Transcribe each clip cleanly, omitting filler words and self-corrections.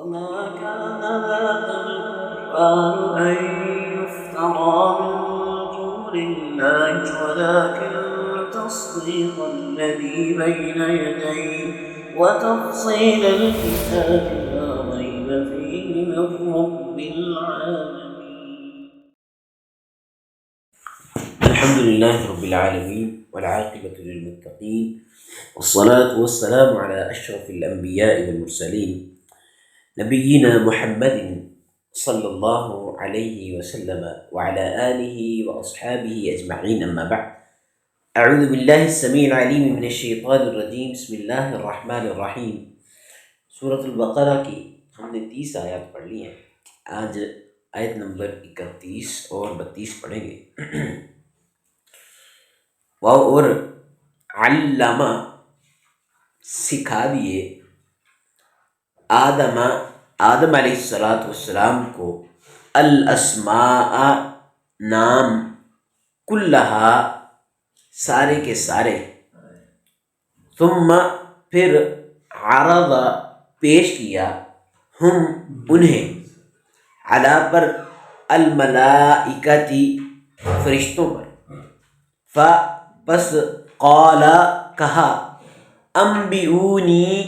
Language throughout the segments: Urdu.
وما كان هذا القرآن أن يفترى من دون الله ولكن تصديق الذي بين يديه وتفصيل الكتاب لا ريب فيه من رب العالمين. الحمد لله رب العالمين والعاقبة للمتقين والصلاة والسلام على أشرف الأنبياء والمرسلين نبينا محمد صلى الله عليه وسلم وعلى آله وأصحابه أجمعين. أما بعد، أعوذ بالله السميع العليم من الشيطان الرجيم. بسم الله الرحمن الرحيم. سورة البقرہ کی ہم نے 30 آیات پڑھ لی ہیں. آج آیت نمبر 31 اور 32 پڑھیں گے. اور علامہ سکھا دیے آدم علیہ السلام کو الاسماء نام کلہا سارے کے سارے، ثم پھر عرض پیش کیا ہم انہیں علی پر الملائکتی فرشتوں پر، پس قال کہا انبئونی،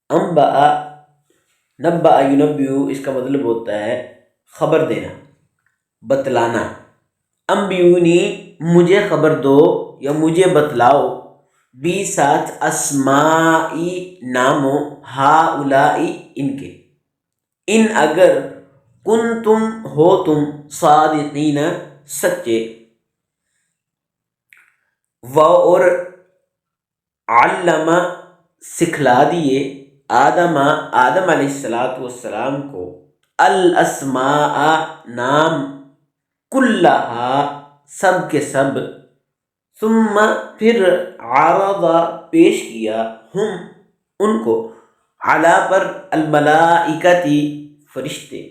انبأ نبأ ینبئ اس کا مطلب ہوتا ہے خبر دینا، بتلانا. انبئونی مجھے خبر دو یا مجھے بتلاؤ، بی ساتھ اسمائی ناموں، ہاؤلائی ان کے، ان اگر کنتم ہو تم صادقین سچے. اور علامہ سکھلا دیے آدم علیہ السلام کو الاسماء نام کلہا سب کے سب، ثم پھر عرض پیش کیا ہم ان کو علی پر الملائکتی فرشتے،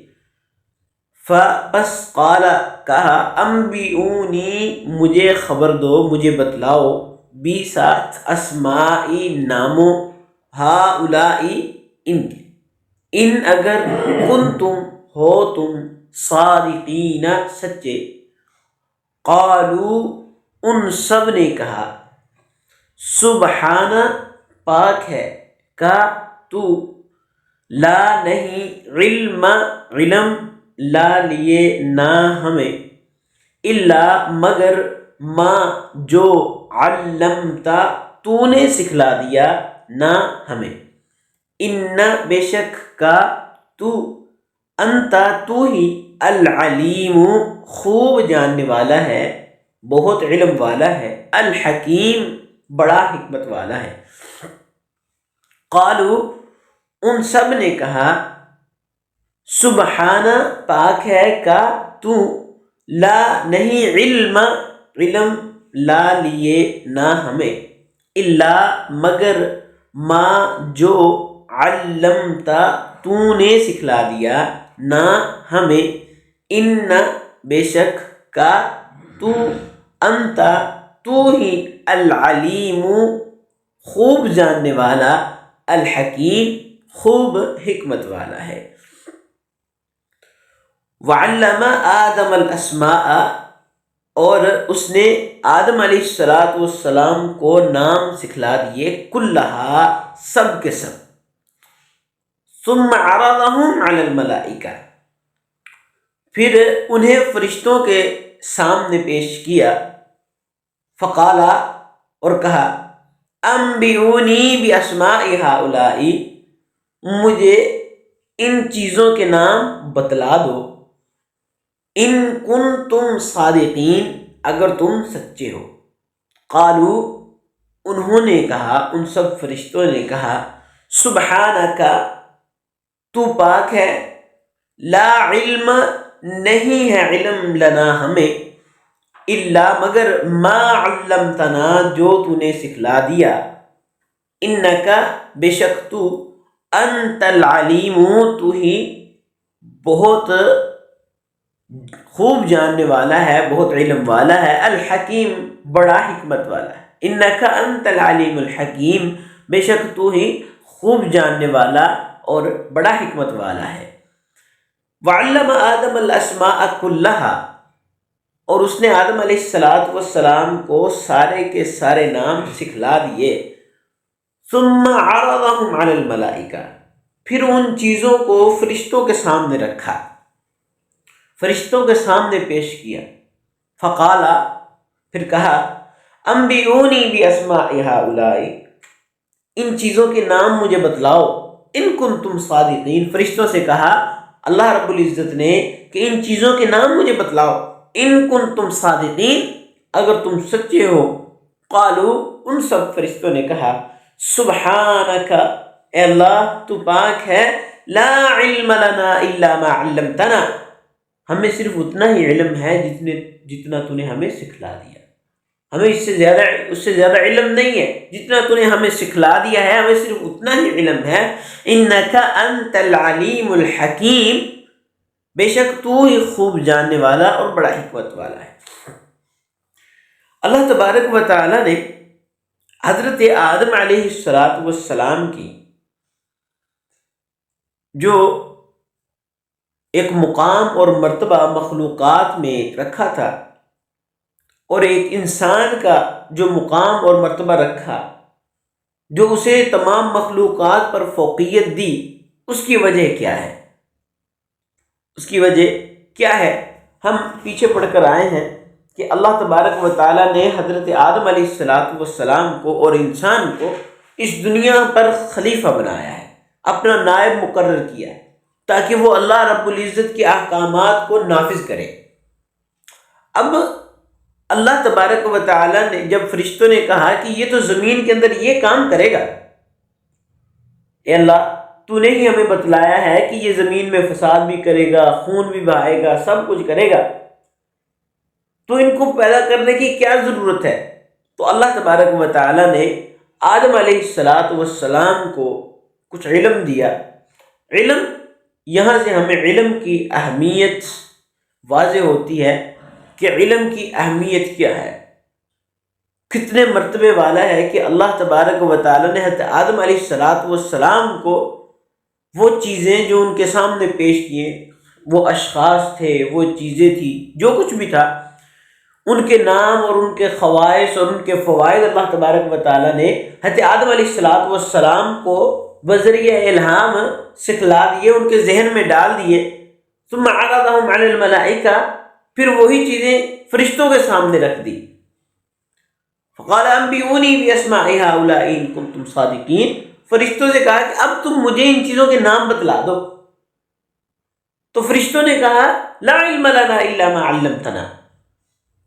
پس قال کہا انبئونی مجھے خبر دو مجھے بتلاؤ، بی ساتھ اسمائی ناموں، ہاؤلائی ان کے، ان اگر کنتم ہو تم صادقین سچے. قالوا ان سب نے کہا سبحان پاک ہے کا تو، لا نہیں، علم لا لیے نہ ہمیں، الا مگر، ما جو، علمتا تو نے سکھلا دیا، نہ ہمیں، ان بے شک کا تو، انتا تو ہی، العلیم خوب جاننے والا ہے، بہت علم والا ہے، الحکیم بڑا حکمت والا ہے. قالوا ان سب نے کہا سبحان پاک ہے کا تو، لا نہیں، علم لا لیے نہ ہمیں، الا مگر، ما جو، علمتا تو نے سکھلا دیا، نہ ہمیں، ان بے شک کا تو، انتا تو ہی، العلیم خوب جاننے والا، الحکیم خوب حکمت والا ہے. وعلم آدم الاسماء اور اس نے آدم علیہ السلام کو نام سکھلا دیے، کلہا سب کے سب، ثم عرضهم علی الملائکہ پھر انہیں فرشتوں کے سامنے پیش کیا، فقالا اور کہا انبئونی باسماء ہؤلاء مجھے ان چیزوں کے نام بتلا دو، ان کنتم صادقین اگر تم سچے ہو. قالوا انہوں نے کہا، ان سب فرشتوں نے کہا سبحانک تو پاک ہے، لا علم نہیں ہے علم لنا ہمیں، الا مگر، ما علمتنا جو تو نے سکھلا دیا، انک بے شک تو، انت العلیم تو ہی بہت خوب جاننے والا ہے، بہت علم والا ہے، الحکیم بڑا حکمت والا ہے. انک انت العلیم الحکیم بے شک تو ہی خوب جاننے والا اور بڑا حکمت والا ہے۔ وعلم آدم الاسماء کلھا، اور اس نے آدم علیہ السلام کو سارے کے سارے نام سکھلا دیے۔ ثم عرضهم علی الملائکہ، پھر ان چیزوں کو فرشتوں کے سامنے رکھا، فرشتوں کے سامنے پیش کیا۔ فقال، پھر کہا، انبئونی باسماء ہؤلاء، ان چیزوں کے نام مجھے بتلاؤ، ان کنتم صادقین، فرشتوں سے کہا اللہ رب العزت نے کہ ان چیزوں کے نام مجھے بتلاؤ، ان کنتم صادقین، اگر تم سچے ہو۔ قالوا، ان سب فرشتوں نے کہا، سبحانک، اے اللہ تو پاک ہے، لا علم لنا الا ما علمتنا، ہمیں صرف اتنا ہی علم ہے جتنا تو نے ہمیں سکھلا دیا، ہمیں اس سے زیادہ علم نہیں ہے، جتنا تو نے ہمیں سکھلا دیا ہے ہمیں صرف اتنا ہی علم ہے۔ انک انت العلیم الحکیم، بے شک تو ہی خوب جاننے والا اور بڑا حکمت والا ہے۔ اللہ تبارک و تعالی نے حضرت آدم علیہ السلام کی جو ایک مقام اور مرتبہ مخلوقات میں رکھا تھا، اور ایک انسان کا جو مقام اور مرتبہ رکھا، جو اسے تمام مخلوقات پر فوقیت دی، اس کی وجہ کیا ہے؟ اس کی وجہ کیا ہے؟ ہم پیچھے پڑھ کر آئے ہیں کہ اللہ تبارک و تعالیٰ نے حضرت آدم علیہ السلام کو اور انسان کو اس دنیا پر خلیفہ بنایا ہے، اپنا نائب مقرر کیا ہے، تاکہ وہ اللہ رب العزت کے احکامات کو نافذ کرے۔ اب اللہ تبارک و تعالیٰ نے جب فرشتوں نے کہا کہ یہ تو زمین کے اندر یہ کام کرے گا، اے اللہ تو نے ہی ہمیں بتلایا ہے کہ یہ زمین میں فساد بھی کرے گا، خون بھی بہائے گا، سب کچھ کرے گا، تو ان کو پیدا کرنے کی کیا ضرورت ہے؟ تو اللہ تبارک و تعالیٰ نے آدم علیہ السلام کو کچھ علم دیا۔ علم، یہاں سے ہمیں علم کی اہمیت واضح ہوتی ہے کہ علم کی اہمیت کیا ہے، کتنے مرتبے والا ہے کہ اللہ تبارک و تعالیٰ نے حضرت آدم علیہ السلام کو وہ چیزیں جو ان کے سامنے پیش کیے، وہ اشخاص تھے، وہ چیزیں تھیں، جو کچھ بھی تھا، ان کے نام اور ان کے خواص اور ان کے فوائد اللہ تبارک و تعالیٰ نے حضرت آدم علیہ السلام کو بذریعہ الہام سکھلا دیے، ان کے ذہن میں ڈال دیے۔ ثم عرضهم علی الملائکہ، پھر وہی چیزیں فرشتوں کے سامنے رکھ دی۔ فقال انبئونی باسماء ہؤلاء ان کنتم صادقین، فرشتوں سے کہا کہ اب تم مجھے ان چیزوں کے نام بتلا دو۔ تو فرشتوں نے کہا لا علم لنا الا ما علمتنا،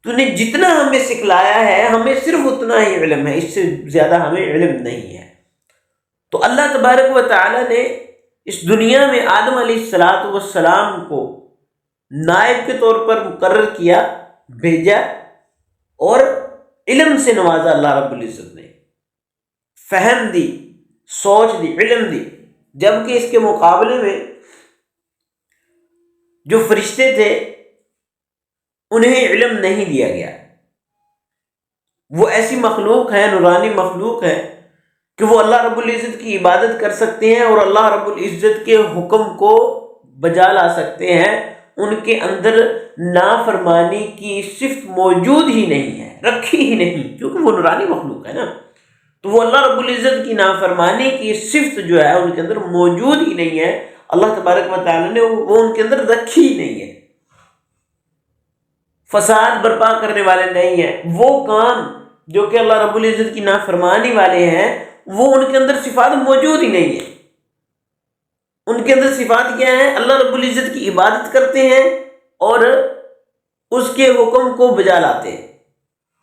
تو نے جتنا ہمیں سکھلایا ہے ہمیں صرف اتنا ہی علم ہے، اس سے زیادہ ہمیں علم نہیں ہے۔ تو اللہ تبارک و تعالیٰ نے اس دنیا میں آدم علیہ السلام کو نائب کے طور پر مقرر کیا، بھیجا، اور علم سے نوازا اللہ رب العزت نے، فہم دی، سوچ دی، علم دی، جبکہ اس کے مقابلے میں جو فرشتے تھے انہیں علم نہیں دیا گیا۔ وہ ایسی مخلوق ہے، نورانی مخلوق ہے کہ وہ اللہ رب العزت کی عبادت کر سکتے ہیں اور اللہ رب العزت کے حکم کو بجا لا سکتے ہیں، ان کے اندر نافرمانی کی صفت موجود ہی نہیں ہے، رکھی ہی نہیں، کیونکہ وہ نورانی مخلوق ہے نا، تو وہ اللہ رب العزت کی نافرمانی کی صفت جو ہے ان کے اندر موجود ہی نہیں ہے، اللہ تبارک و تعالیٰ نے وہ ان کے اندر رکھی ہی نہیں ہے، فساد برپا کرنے والے نہیں ہیں، وہ کام جو کہ اللہ رب العزت کی نافرمانی والے ہیں وہ ان کے اندر صفات موجود ہی نہیں ہے۔ ان کے اندر صفات کیا ہیں؟ اللہ رب العزت کی عبادت کرتے ہیں اور اس کے حکم کو بجا لاتے ہیں،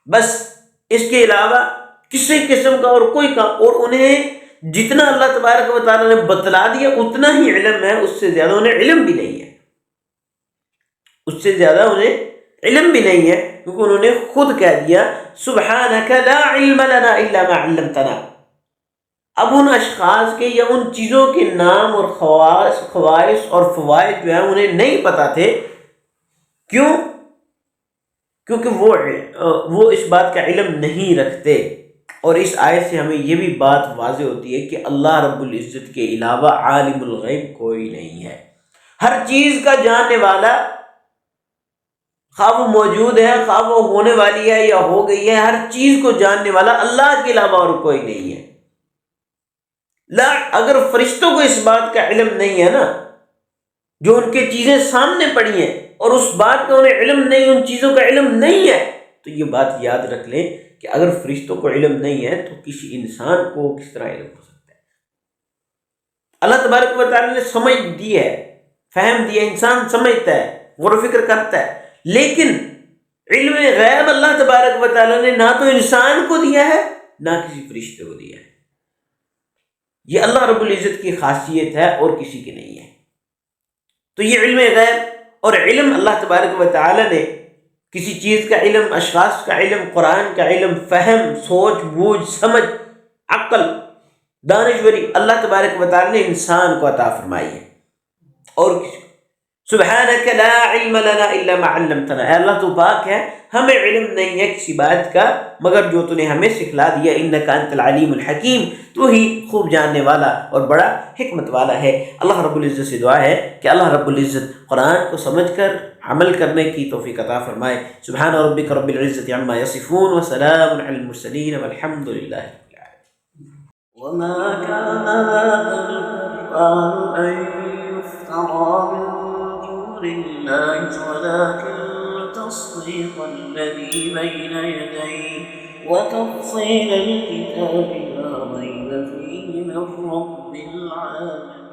بس اس کے علاوہ کسی قسم کا اور کوئی کام، اور انہیں جتنا اللہ تبارک و تعالیٰ نے بتلا دیا اتنا ہی علم ہے، اس سے زیادہ انہیں علم بھی نہیں ہے، اس سے زیادہ انہیں علم بھی نہیں ہے، کیونکہ انہوں نے خود کہہ دیا سبحانک لا علم لنا الا ما علمتنا۔ اب ان اشخاص کے یا ان چیزوں کے نام اور خواص اور فوائد جو ہیں انہیں نہیں پتا تھے، کیوں؟ کیونکہ وہ اس بات کا علم نہیں رکھتے۔ اور اس آیت سے ہمیں یہ بھی بات واضح ہوتی ہے کہ اللہ رب العزت کے علاوہ عالم الغیب کوئی نہیں ہے۔ ہر چیز کا جاننے والا، خواہ وہ موجود ہے، خواہ وہ ہونے والی ہے یا ہو گئی ہے، ہر چیز کو جاننے والا اللہ کے علاوہ اور کوئی نہیں ہے۔ لا، اگر فرشتوں کو اس بات کا علم نہیں ہے نا، جو ان کے چیزیں سامنے پڑی ہیں اور اس بات کا انہیں علم نہیں، ان چیزوں کا علم نہیں ہے، تو یہ بات یاد رکھ لیں کہ اگر فرشتوں کو علم نہیں ہے تو کسی انسان کو کس طرح علم ہو سکتا ہے؟ اللہ تبارک و تعالیٰ نے سمجھ دی ہے، فہم دی ہے، انسان سمجھتا ہے، غور و فکر کرتا ہے، لیکن علم غیب اللہ تبارک و تعالیٰ نے نہ تو انسان کو دیا ہے نہ کسی فرشتے کو دیا ہے۔ یہ اللہ رب العزت کی خاصیت ہے اور کسی کی نہیں ہے۔ تو یہ علم غیب اور علم اللہ تبارک و تعالیٰ نے کسی چیز کا علم، اشخاص کا علم، قرآن کا علم، فہم، سوچ بوجھ، سمجھ، عقل، دانشوری اللہ تبارک و تعالیٰ نے انسان کو عطا فرمائی ہے اور کسی کو۔ سبحانک لا علم لنا الا ما علمتنا، اے اللہ تو پاک ہے، ہمیں علم نہیں ہے کسی بات کا مگر جو تو نے ہمیں سکھلا دیا۔ انک انت العلیم الحکیم، تو ہی خوب جاننے والا اور بڑا حکمت والا ہے۔ اللہ رب العزت سے دعا ہے کہ اللہ رب العزت قرآن کو سمجھ کر عمل کرنے کی توفیق عطا فرمائے۔ سبحان ربک رب العزت عما یصفون وسلام علی المرسلین والحمد للہ رب العالمین۔ وما كان هذا القرآن أن يفترى من دون الله ولكن تصديق الذي بين يديه وتفصيل الكتاب لا ريب فيه من رب العالمين۔